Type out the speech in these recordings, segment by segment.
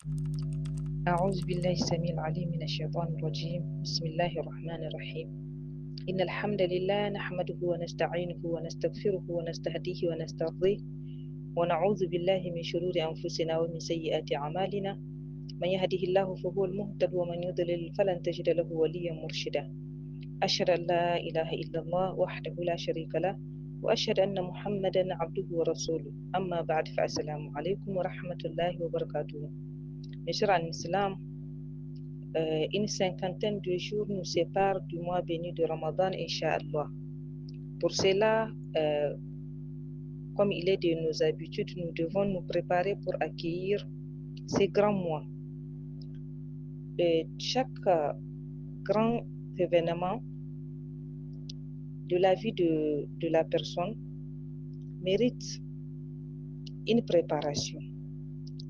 أعوذ بالله السميع العليم من الشيطان الرجيم. بسم الله الرحمن الرحيم. إن الحمد لله نحمده ونستعينه ونستغفره ونستهديه ونسترضيه ونعوذ بالله من شرور أنفسنا ومن سيئات أعمالنا. من يهده الله فهو المهتد ومن يضلل فلن تجد له وليا مرشدا. أشهد أن لا إله إلا الله وحده لا شريك له وأشهد أن محمدا عبده ورسوله. أما بعد فالسلام عليكم ورحمة الله وبركاته. Mes chers en islam, une cinquantaine de jours nous séparent du mois béni de Ramadan, Inch'Allah. Pour cela, comme il est de nos habitudes, nous devons nous préparer pour accueillir ces grands mois. Chaque grand événement de la vie de la personne mérite une préparation.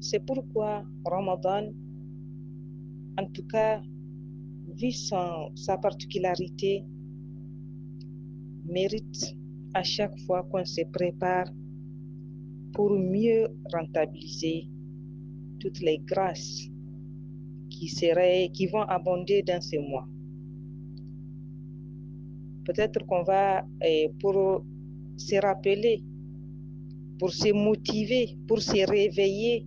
C'est pourquoi Ramadan, en tout cas, vu sa particularité, mérite à chaque fois qu'on se prépare pour mieux rentabiliser toutes les grâces qui vont abonder dans ce mois. Peut-être qu'on va, pour se rappeler, pour se motiver, pour se réveiller,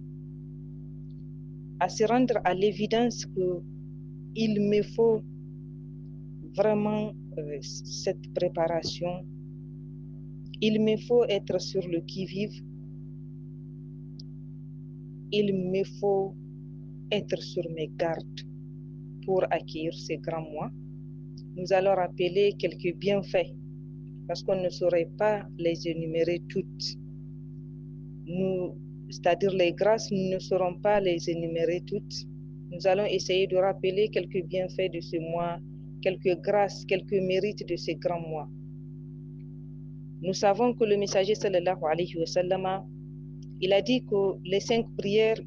à se rendre à l'évidence qu'il me faut vraiment cette préparation. Il me faut être sur le qui-vive. Il me faut être sur mes gardes pour accueillir ces grands mois. Nous allons rappeler quelques bienfaits parce qu'on ne saurait pas les énumérer toutes. C'est-à-dire les grâces, nous ne saurons pas les énumérer toutes. Nous allons essayer de rappeler quelques bienfaits de ce mois, quelques grâces, quelques mérites de ces grands mois. Nous savons que le messager sallallahu alayhi wa sallam, il a dit que les 5 prières,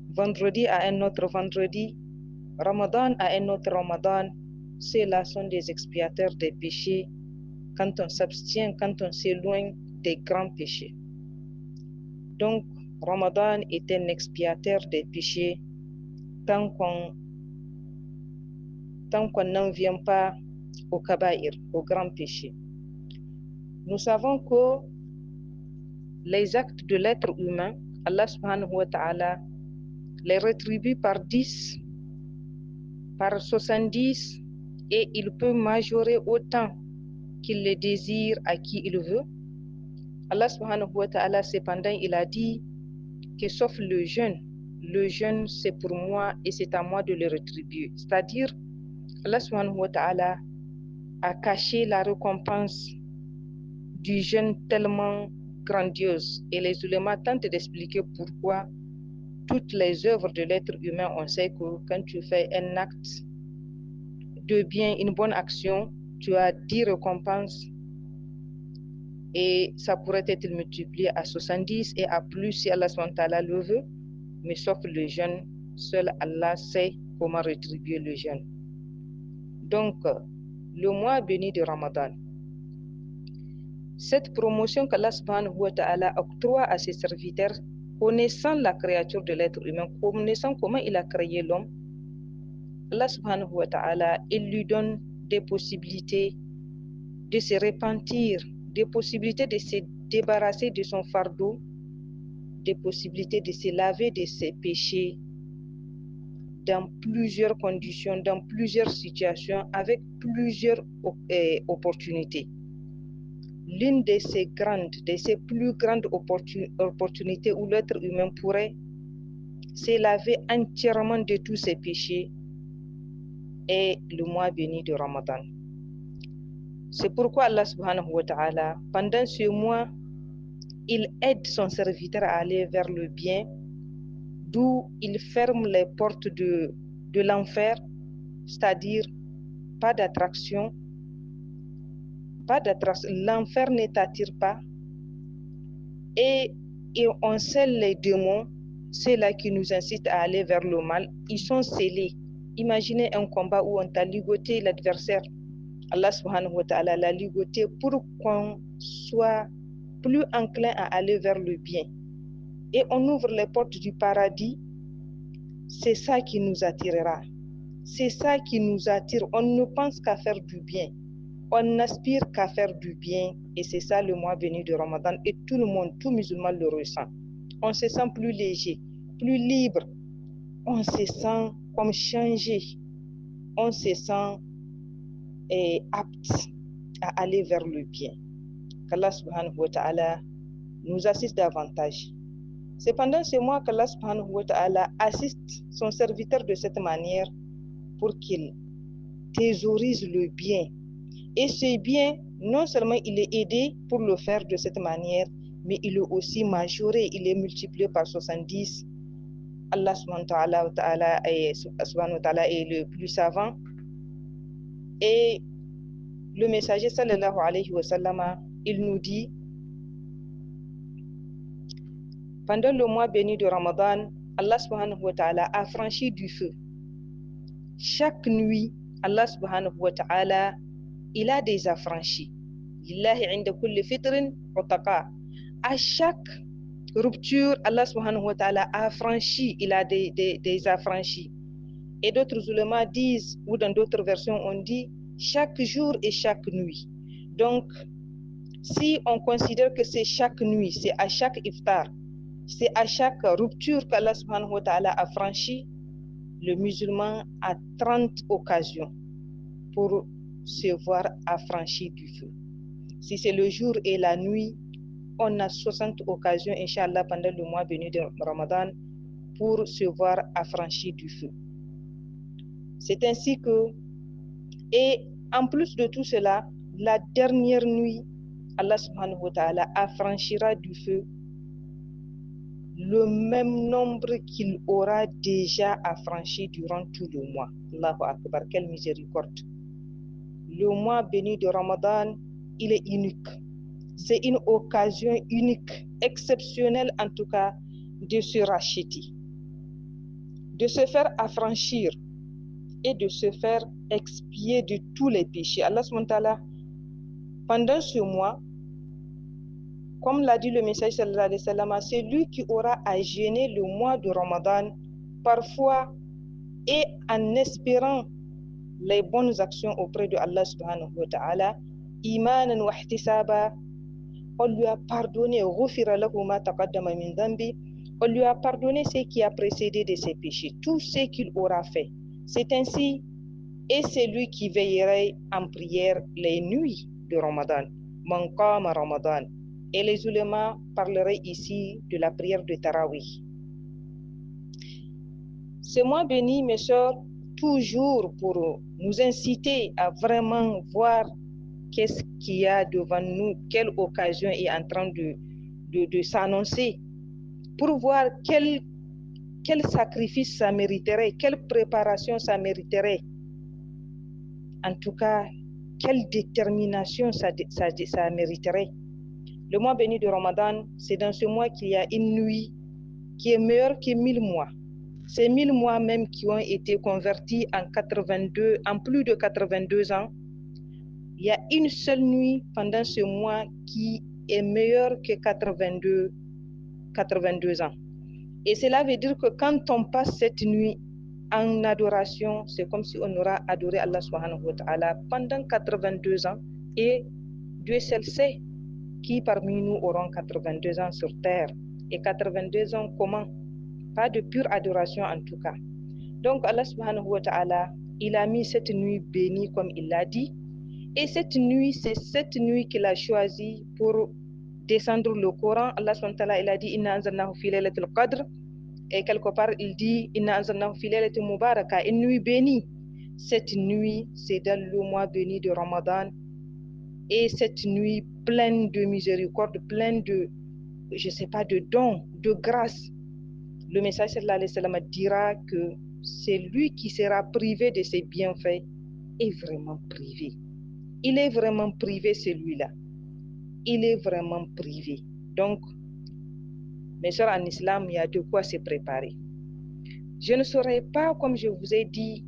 vendredi à un autre vendredi, Ramadan à un autre Ramadan, ceux-là sont des expiateurs des péchés quand on s'abstient, quand on s'éloigne des grands péchés. Donc, Ramadan est un expiateur des péchés tant qu'on n'en vient pas au kaba'ir, au grand péché. Nous savons que les actes de l'être humain, Allah subhanahu wa ta'ala les rétribue par 10, par 70, et il peut majorer autant qu'il le désire à qui il veut. Allah subhanahu wa ta'ala, cependant, il a dit que sauf le jeûne c'est pour moi et c'est à moi de le rétribuer. C'est-à-dire, Allah subhanahu wa ta'ala a caché la récompense du jeûne tellement grandiose. Et les ulémas tentent d'expliquer pourquoi toutes les œuvres de l'être humain, on sait que quand tu fais un acte de bien, une bonne action, tu as 10 récompenses et ça pourrait être multiplié à 70 et à plus si Allah subhanahu wa ta'ala le veut. Mais sauf le jeûne, seul Allah sait comment rétribuer le jeûne. Donc, le mois béni de Ramadan, cette promotion qu'Allah subhanahu wa ta'ala octroie à ses serviteurs, connaissant la créature de l'être humain, connaissant comment il a créé l'homme, Allah subhanahu wa ta'ala, il lui donne des possibilités de se repentir, des possibilités de se débarrasser de son fardeau, des possibilités de se laver de ses péchés dans plusieurs conditions, dans plusieurs situations, avec plusieurs opportunités. L'une de ces plus grandes opportunités où l'être humain pourrait se laver entièrement de tous ses péchés est le mois béni de Ramadan. C'est pourquoi Allah subhanahu wa ta'ala, pendant ce mois, il aide son serviteur à aller vers le bien, d'où il ferme les portes de l'enfer, c'est-à-dire pas d'attraction, l'enfer ne t'attire pas, et on scelle les démons, ceux-là qui nous incitent à aller vers le mal, ils sont scellés. Imaginez un combat où on t'a ligoté l'adversaire, Allah subhanahu wa ta'ala l'a ligoté pour qu'on soit plus enclin à aller vers le bien. Et on ouvre les portes du paradis c'est ça qui nous attirera. C'est ça qui nous attire. On ne pense qu'à faire du bien. On n'aspire qu'à faire du bien. Et c'est ça le mois béni de Ramadan. Et tout le monde, tout musulman le ressent. On se sent plus léger, plus libre. On se sent comme changé. On se sent apte à aller vers le bien. Qu'Allah subhanahu wa ta'ala nous assiste davantage. C'est pendant ce mois qu'Allah subhanahu wa ta'ala assiste son serviteur de cette manière pour qu'il thésaurise le bien. Et ce bien, non seulement il est aidé pour le faire de cette manière, mais il est aussi majoré, il est multiplié par 70. Allah subhanahu wa ta'ala est le plus savant. Et le messager sallallahu alayhi wa sallam, il nous dit, pendant le mois béni de Ramadan, Allah subhanahu wa ta'ala a franchi du feu. Chaque nuit, Allah subhanahu wa ta'ala, il a des affranchis. Lillahi inda kulli fitrin utaqa. À chaque rupture, Allah subhanahu wa ta'ala a franchi, il a des affranchis. Et d'autres ulémas disent, ou dans d'autres versions on dit, chaque jour et chaque nuit. Donc, si on considère que c'est chaque nuit, c'est à chaque iftar, c'est à chaque rupture qu'Allah subhanahu wa ta'ala a franchi, le musulman a 30 occasions pour se voir affranchi du feu. Si c'est le jour et la nuit, on a 60 occasions, Inch'Allah, pendant le mois béni de Ramadan, pour se voir affranchi du feu. C'est ainsi que, et en plus de tout cela, la dernière nuit, Allah subhanahu wa ta'ala affranchira du feu le même nombre qu'il aura déjà affranchi durant tout le mois. Allahu Akbar, quelle miséricorde. Le mois béni de Ramadan, il est unique. C'est une occasion unique, exceptionnelle en tout cas, de se racheter, de se faire affranchir et de se faire expier de tous les péchés. Allah subhanahu wa ta'ala, pendant ce mois, comme l'a dit le messager sallallahu alayhi wa sallam, c'est lui qui aura à jeûner le mois de Ramadan, parfois, et en espérant les bonnes actions auprès de Allah subhanahu wa ta'ala, imanan wa ihtisaba, on lui a pardonné, ghufira lahu ma taqaddama min dhanbi, on lui a pardonné ce qui a précédé de ses péchés, tout ce qu'il aura fait. C'est ainsi, et c'est lui qui veillerait en prière les nuits de Ramadan, man qama Ramadan. Et les ulémas parleraient ici de la prière de Tarawih. Ce mois béni, mes sœurs, toujours pour nous inciter à vraiment voir qu'est-ce qu'il y a devant nous, quelle occasion est en train de s'annoncer, pour voir quel sacrifice ça mériterait, quelle préparation ça mériterait. En tout cas, quelle détermination ça mériterait. Le mois béni de Ramadan, c'est dans ce mois qu'il y a une nuit qui est meilleure que 1000 mois. Ces 1000 mois même qui ont été convertis en plus de 82 ans, il y a une seule nuit pendant ce mois qui est meilleure que 82 ans. Et cela veut dire que quand on passe cette nuit en adoration, c'est comme si on aura adoré Allah subhanahu wa ta'ala pendant 82 ans. Et Dieu seul sait qui parmi nous auront 82 ans sur terre. Et 82 ans comment? Pas de pure adoration en tout cas. Donc Allah subhanahu wa ta'ala, il a mis cette nuit bénie comme il l'a dit. Et cette nuit, c'est cette nuit qu'il a choisi pour descendre le Coran. Allah subhanahu wa ta'ala, il a dit Inna anzalnahu fi laylatil qadr. Et quelque part, il dit Inna anzalnahu fi laylatil mubaraka, une nuit bénie. Cette nuit, c'est dans le mois béni de Ramadan. Et cette nuit pleine de miséricorde, pleine de, je ne sais pas, de dons, de grâce. Le messager sallallahu alayhi wa sallam dira que c'est lui qui sera privé de ses bienfaits est vraiment privé. Il est vraiment privé celui-là. Il est vraiment privé. Donc, mes soeurs en islam, il y a de quoi se préparer. Je ne saurais pas, comme je vous ai dit,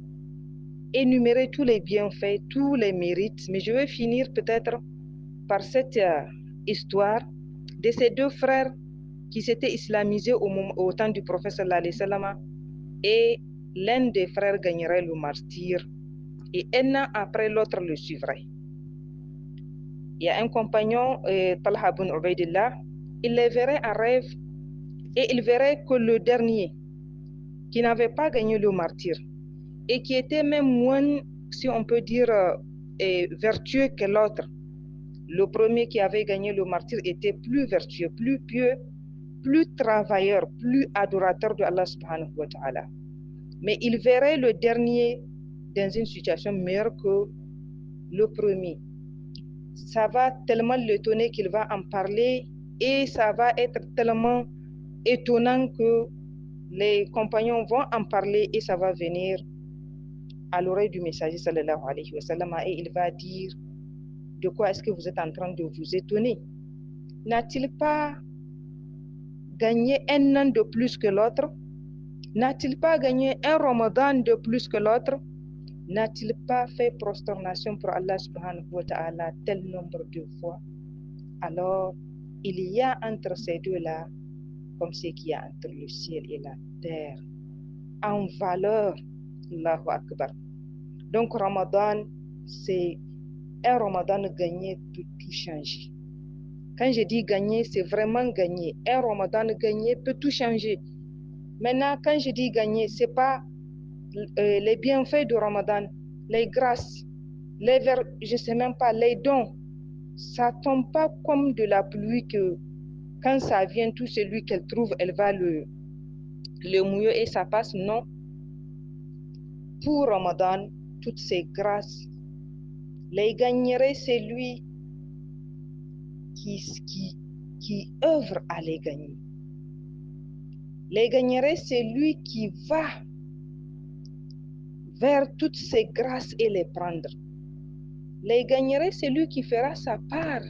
énumérer tous les bienfaits, tous les mérites, mais je vais finir peut-être par cette histoire de ces deux frères qui s'étaient islamisés au temps du prophète sallallahu alayhi wa sallam. et l'un des frères gagnerait le martyre et un an après l'autre le suivrait. Il y a un compagnon, Talha ibn Ubaydillah, il les verrait en rêve et il verrait que le dernier, qui n'avait pas gagné le martyre et qui était même moins, si on peut dire, vertueux que l'autre. Le premier qui avait gagné le martyre était plus vertueux, plus pieux, plus travailleur, plus adorateur de Allah subhanahu wa ta'ala. Mais il verrait le dernier dans une situation meilleure que le premier. Ça va tellement l'étonner qu'il va en parler et ça va être tellement étonnant que les compagnons vont en parler et ça va venir à l'oreille du messager sallallahu alayhi wa sallam et il va dire: de quoi est-ce que vous êtes en train de vous étonner? N'a-t-il pas gagné un an de plus que l'autre? N'a-t-il pas gagné un Ramadan de plus que l'autre? N'a-t-il pas fait prosternation pour Allah subhanahu wa ta'ala tel nombre de fois? Alors, il y a entre ces deux-là comme ce qu'il y a entre le ciel et la terre en valeur. Allahu Akbar. Donc Ramadan, c'est un Ramadan gagné peut tout changer. Quand je dis gagner, c'est vraiment gagner. Un Ramadan gagné peut tout changer. Maintenant, quand je dis gagner, c'est pas les bienfaits du Ramadan, les grâces, je sais même pas, les dons. Ça tombe pas comme de la pluie que quand ça vient, tout celui qu'elle trouve, elle va le mouiller et ça passe. Non. Pour Ramadan, toutes ces grâces, les gagnerait celui qui œuvre à les gagner. Les gagnerait celui qui va vers toutes ces grâces et les prendre. Les gagnerait celui qui fera sa part.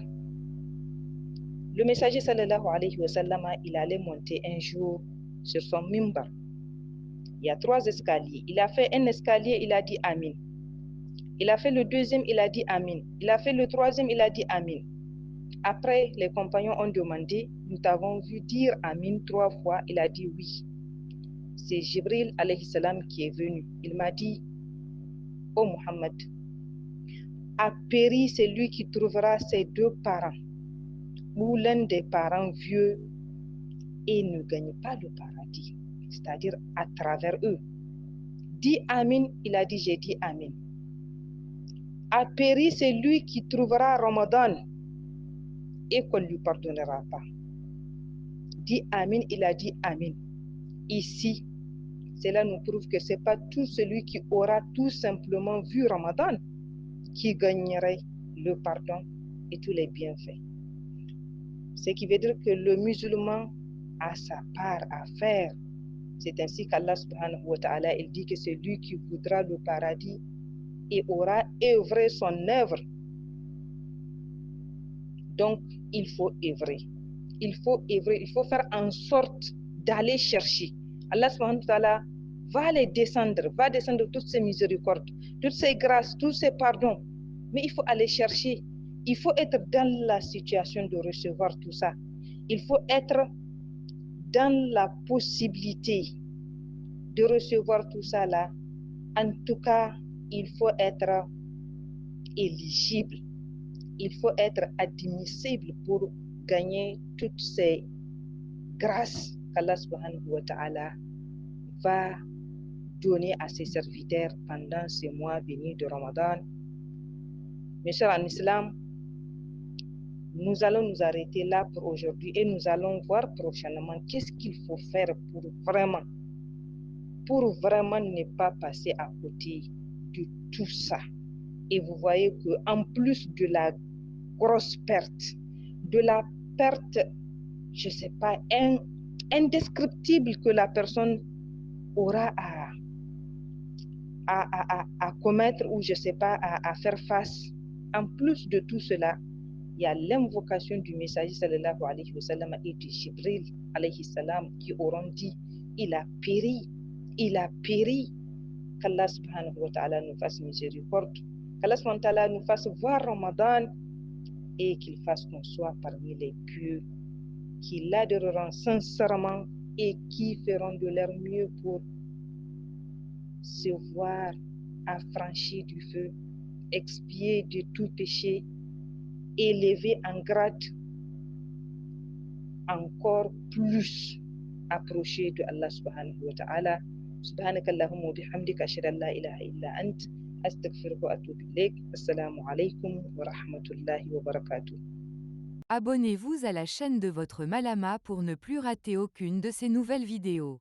Le messager sallallahu alayhi wa sallam, il allait monter un jour sur son mimbar. Il y a 3 escaliers. Il a fait un escalier, il a dit Amin. Il a fait le deuxième, il a dit Amin. Il a fait le troisième, il a dit Amin. Après, les compagnons ont demandé, nous t'avons vu dire Amin 3 fois, il a dit oui. C'est Jibril alayhi salam qui est venu. Il m'a dit: ô Muhammad, a péri celui qui trouvera ses 2 parents ou l'un des parents vieux et ne gagne pas le paradis, c'est-à-dire à travers eux. Dis Amin, il a dit j'ai dit Amin. A péri celui qui trouvera Ramadan et qu'on ne lui pardonnera pas. Dis Amin, il a dit Amin. Ici, cela nous prouve que ce n'est pas tout celui qui aura tout simplement vu Ramadan qui gagnerait le pardon et tous les bienfaits. Ce qui veut dire que le musulman a sa part à faire. C'est ainsi qu'Allah subhanahu wa ta'ala, il dit que c'est lui qui voudra le paradis et aura œuvré son œuvre. Donc, il faut œuvrer. Il faut œuvrer, il faut faire en sorte d'aller chercher. Allah subhanahu wa ta'ala va descendre toutes ces miséricordes, toutes ces grâces, tous ces pardons. Mais il faut aller chercher. Il faut être dans la situation de recevoir tout ça. Il faut être dans la possibilité de recevoir tout ça là. En tout cas, il faut être éligible. Il faut être admissible pour gagner toutes ces grâces qu'Allah subhanahu wa ta'ala va donner à ses serviteurs pendant ces mois bénis de Ramadan. Mes chers en islam, nous allons nous arrêter là pour aujourd'hui et nous allons voir prochainement qu'est-ce qu'il faut faire pour vraiment ne pas passer à côté de tout ça. Et vous voyez qu'en plus de la grosse perte, de la perte, je ne sais pas, indescriptible que la personne aura à commettre ou je ne sais pas, à faire face. En plus de tout cela, il y a l'invocation du messager sallallahu alayhi wa sallam et de Jibril alayhi salam qui auront dit: il a péri. Qu'Allah subhanahu wa ta'ala nous fasse miséricorde, qu'Allah subhanahu wa ta'ala nous fasse voir Ramadan et qu'il fasse qu'on soit parmi les pieux qui l'adoreront sincèrement et qui feront de leur mieux pour se voir affranchi du feu, expié de tout péché, élevé en grade, encore plus approché de Allah subhanahu wa ta'ala. سبحانك اللهم وبحمدك أشهد أن لا إله إلا أنت أستغفرك وأتوب إليك. السلام عليكم ورحمة الله وبركاته. Abonnez-vous à la chaîne de votre Malama pour ne plus rater aucune de ces nouvelles vidéos.